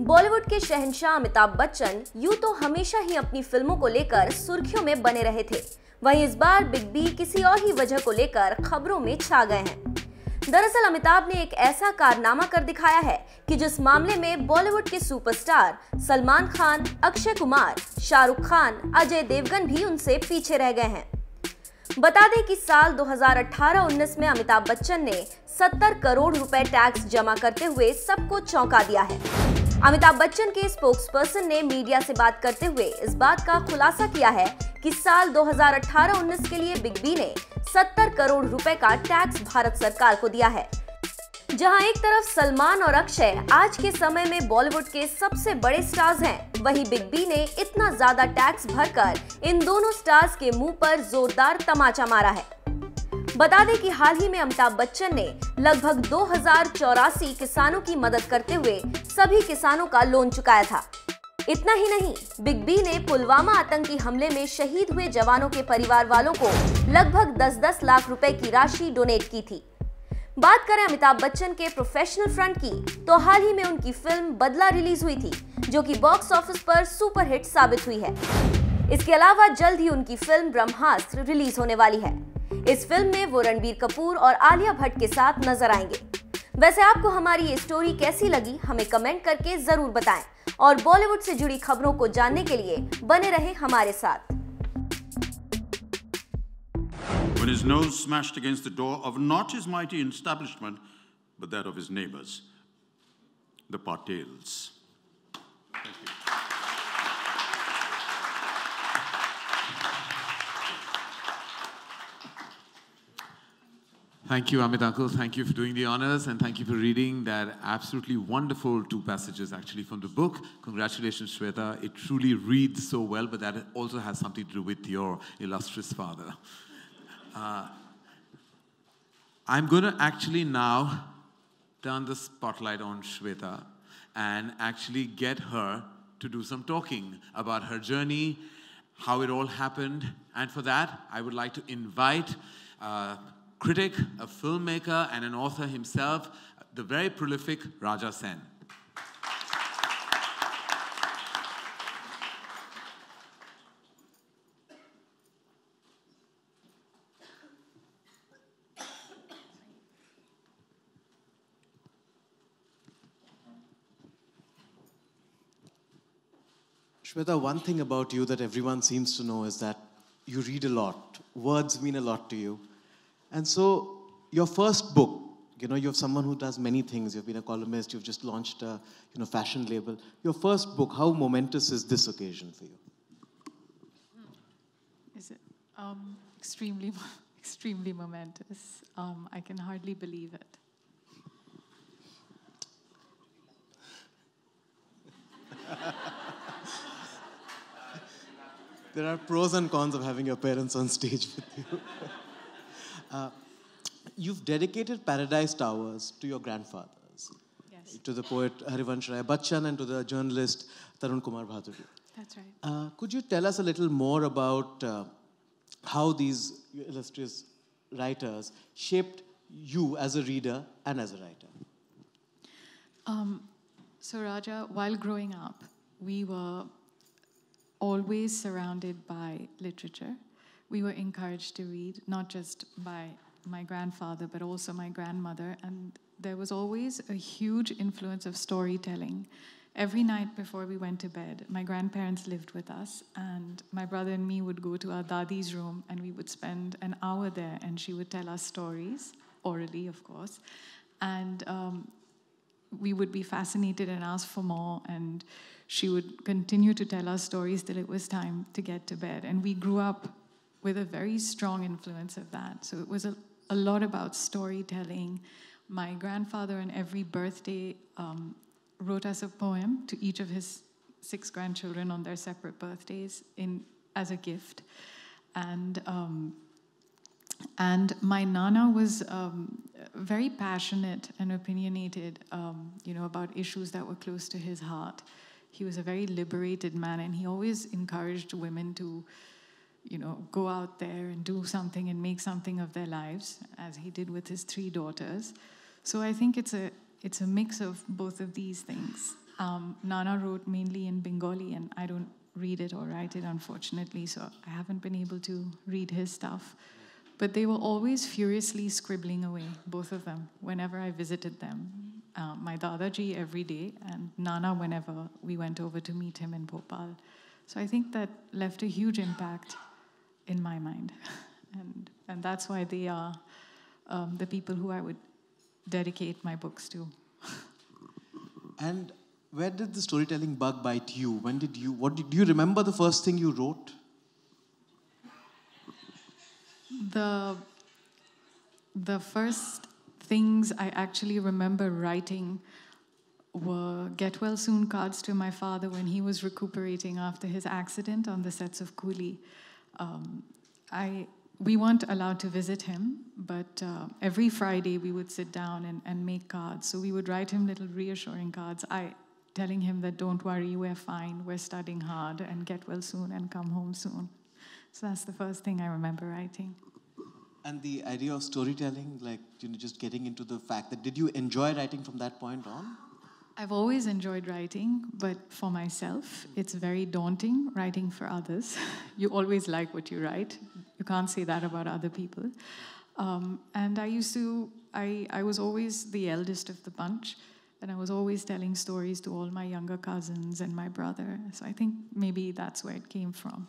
बॉलीवुड के शहंशाह अमिताभ बच्चन यूं तो हमेशा ही अपनी फिल्मों को लेकर सुर्खियों में बने रहे थे, वहीं इस बार बिग बी किसी और ही वजह को लेकर खबरों में छा गए हैं। दरअसल अमिताभ ने एक ऐसा कारनामा कर दिखाया है कि जिस मामले में बॉलीवुड के सुपरस्टार सलमान खान, अक्षय कुमार, शाहरुख खान, अजय देवगन भी उनसे पीछे रह गए हैं। बता दें कि साल 2018-19 में अमिताभ बच्चन ने 70 करोड़ रुपए टैक्स जमा करते हुए सबको चौंका दिया है। अमिताभ बच्चन के स्पोक्सपर्सन ने मीडिया से बात करते हुए इस बात का खुलासा किया है कि साल 2018-19 के लिए बिग बी ने 70 करोड़ रुपए का टैक्स भारत सरकार को दिया है। जहां एक तरफ सलमान और अक्षय आज के समय में बॉलीवुड के सबसे बड़े स्टार्स हैं, वहीं बिग बी ने इतना ज्यादा टैक्स भरकर इन दोनों स्टार्स के मुंह पर जोरदार तमाचा मारा है। बता दें कि हाल ही में अमिताभ बच्चन ने लगभग 2084 किसानों की मदद करते हुए सभी किसानों का लोन चुकाया था। इतना ही नहीं, बिग बी ने पुलवामा आतंकी हमले में शहीद हुए जवानों के परिवार वालों को लगभग 10-10 लाख रुपए की राशि डोनेट की थी। बात करें अमिताभ बच्चन के प्रोफेशनल फ्रंट की, तो हाल ही में उनकी फिल्म बदला रिलीज हुई थी, जो कि बॉक्स ऑफिस पर सुपरहिट साबित हुई है। इसके अलावा जल्द ही उनकी फिल्म ब्रह्मास्त्र रिलीज होने वाली है। इस फिल्म में वो रणबीर कपूर और आलिया भट्ट के साथ नजर आएंगे। वैसे आपको हमारी ये स्टोरी कैसी लगी, हमें कमेंट करके जरूर बताएं और बॉलीवुड से जुड़ी खबरों को जानने के लिए बने रहें हमारे साथ। When his nose smashed against the door of not his mighty establishment, but that of his neighbors, the Patels. Thank you. Thank you, Amit Uncle. Thank you for doing the honors, and thank you for reading that absolutely wonderful two passages actually from the book. Congratulations, Shweta. It truly reads so well, but that also has something to do with your illustrious father. I'm going to actually now turn the spotlight on Shweta and actually get her to do some talking about her journey, how it all happened. And for that, I would like to invite a critic, a filmmaker, and an author himself, the very prolific Raja Sen. Shweta, one thing about you that everyone seems to know is that you read a lot. Words mean a lot to you. And so your first book, you're someone who does many things. You've been a columnist. You've just launched a fashion label. Your first book, how momentous is this occasion for you? Is it extremely momentous? I can hardly believe it. There are pros and cons of having your parents on stage with you. You've dedicated Paradise Towers to your grandfathers. Yes. To the poet Harivansh Rai Bachchan and to the journalist Tarun Kumar Bhaduri. That's right. Could you tell us a little more about how these illustrious writers shaped you as a reader and as a writer? So Raja, while growing up, we were always surrounded by literature. We were encouraged to read, not just by my grandfather, but also my grandmother. And there was always a huge influence of storytelling. Every night before we went to bed, my grandparents lived with us, and my brother and me would go to our dadi's room, and we would spend an hour there, and she would tell us stories, orally, of course. And we would be fascinated and ask for more, and she would continue to tell us stories till it was time to get to bed. And we grew up with a very strong influence of that. So it was a lot about storytelling. My grandfather on every birthday wrote us a poem to each of his 6 grandchildren on their separate birthdays as a gift. And my Nana was very passionate and opinionated, about issues that were close to his heart. He was a very liberated man, and he always encouraged women to, go out there and do something and make something of their lives, as he did with his 3 daughters. So I think it's a mix of both of these things. Nana wrote mainly in Bengali, and I don't read it or write it, unfortunately, so I haven't been able to read his stuff. But they were always furiously scribbling away, both of them, whenever I visited them. My Dadaji every day, and Nana whenever we went over to meet him in Bhopal. So I think that left a huge impact in my mind. And that's why they are the people who I would dedicate my books to. And where did the storytelling bug bite you? When did you, do you remember the first thing you wrote? The first things I actually remember writing were get well soon cards to my father when he was recuperating after his accident on the sets of Coolie. We weren't allowed to visit him, but every Friday we would sit down and make cards. So we would write him little reassuring cards, telling him that don't worry, we're fine, we're studying hard, and get well soon and come home soon. So that's the first thing I remember writing. And the idea of storytelling, like, just getting into the fact that, did you enjoy writing from that point on? I've always enjoyed writing, but for myself, it's very daunting writing for others. You always like what you write. You can't say that about other people. And I was always the eldest of the bunch, and I was always telling stories to all my younger cousins and my brother. So I think maybe that's where it came from.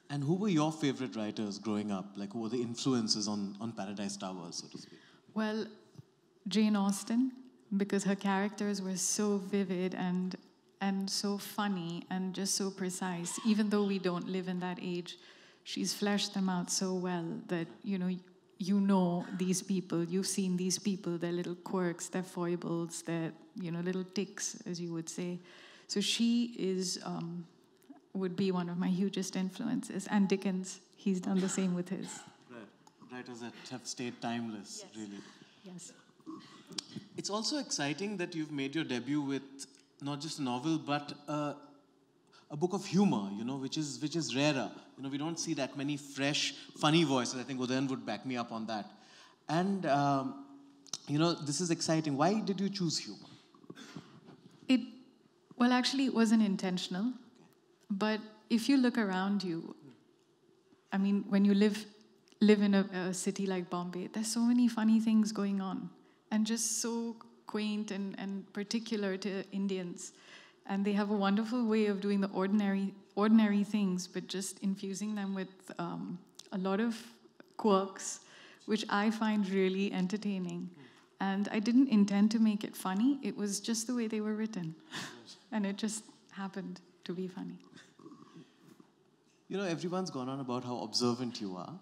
And who were your favorite writers growing up? Like, who were the influences on Paradise Towers, so to speak? Well, Jane Austen, because her characters were so vivid and so funny and just so precise. Even though we don't live in that age, she's fleshed them out so well that, you know these people, you've seen these people, their little quirks, their foibles, their, little tics, as you would say. So she would be one of my hugest influences. And Dickens, he's done the same with his. Right. Writers that have stayed timeless, yes. Really. Yes. It's also exciting that you've made your debut with not just a novel, but a book of humor, which is rarer. We don't see that many fresh, funny voices. I think Udayan would back me up on that. And, this is exciting. Why did you choose humor? Actually, it wasn't intentional. But if you look around you, I mean, when you live in a city like Bombay, there's so many funny things going on, and just so quaint and particular to Indians. And they have a wonderful way of doing the ordinary things, but just infusing them with a lot of quirks, which I find really entertaining. And I didn't intend to make it funny. It was just the way they were written. And it just happened to be funny. Everyone's gone on about how observant you are.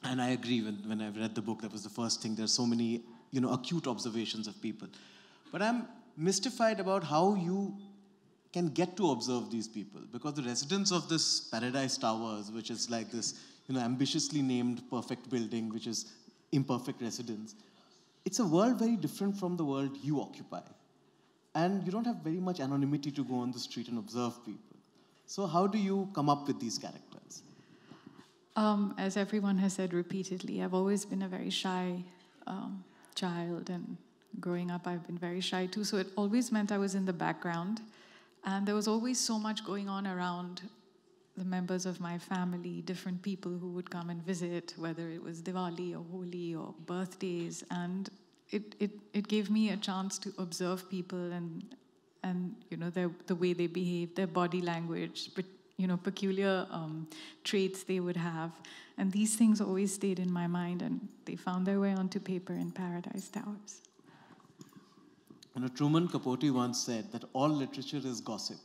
And I agree, when I read the book, that was the first thing. There's so many, acute observations of people. But I'm mystified about how you can get to observe these people. Because the residents of this Paradise Towers, which is like this, ambitiously named perfect building, which is imperfect residence, it's a world very different from the world you occupy. And you don't have very much anonymity to go on the street and observe people. So how do you come up with these characters? As everyone has said repeatedly, I've always been a very shy child, and growing up I've been very shy too, so it always meant I was in the background, and there was always so much going on around the members of my family, different people who would come and visit, whether it was Diwali or Holi or birthdays, and it gave me a chance to observe people and the way they behave, their body language, but peculiar traits they would have. And these things always stayed in my mind, and they found their way onto paper in Paradise Towers. Truman Capote once said that all literature is gossip.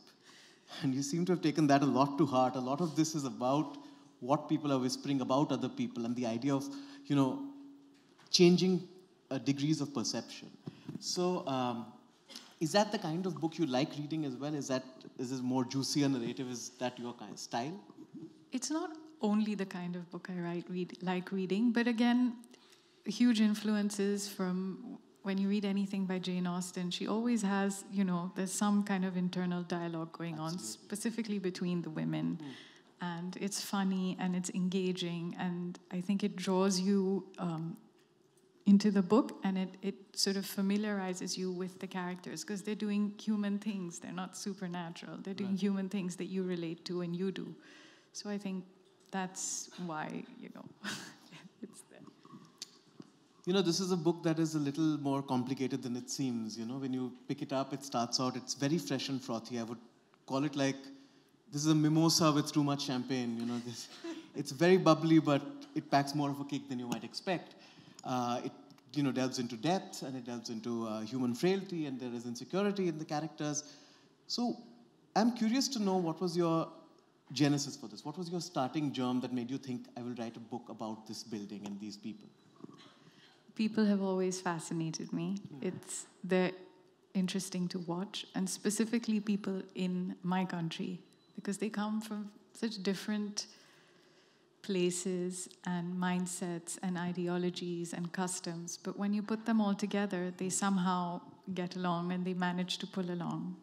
And you seem to have taken that a lot to heart. A lot of this is about what people are whispering about other people and the idea of, changing degrees of perception. So, is that the kind of book you like reading as well? Is this more juicier narrative? Is that your kind of style? It's not only the kind of book I like reading, but again, huge influences from when you read anything by Jane Austen. She always has, there's some kind of internal dialogue going on, specifically between the women. And it's funny and it's engaging, and I think it draws you into the book, and it sort of familiarizes you with the characters, because they're doing human things. They're not supernatural. They're doing human things that you relate to and you do. So I think that's why, it's there. This is a book that is a little more complicated than it seems. When you pick it up, it starts out, it's very fresh and frothy. I would call it like, this is a mimosa with too much champagne. It's very bubbly, but it packs more of a kick than you might expect. It delves into depth, and it delves into human frailty, and there is insecurity in the characters. So I'm curious to know, what was your genesis for this? What was your starting germ that made you think, I will write a book about this building and these people? People have always fascinated me. They're interesting to watch, and specifically people in my country, because they come from such different places and mindsets and ideologies and customs. But when you put them all together, they somehow get along, and they manage to pull along.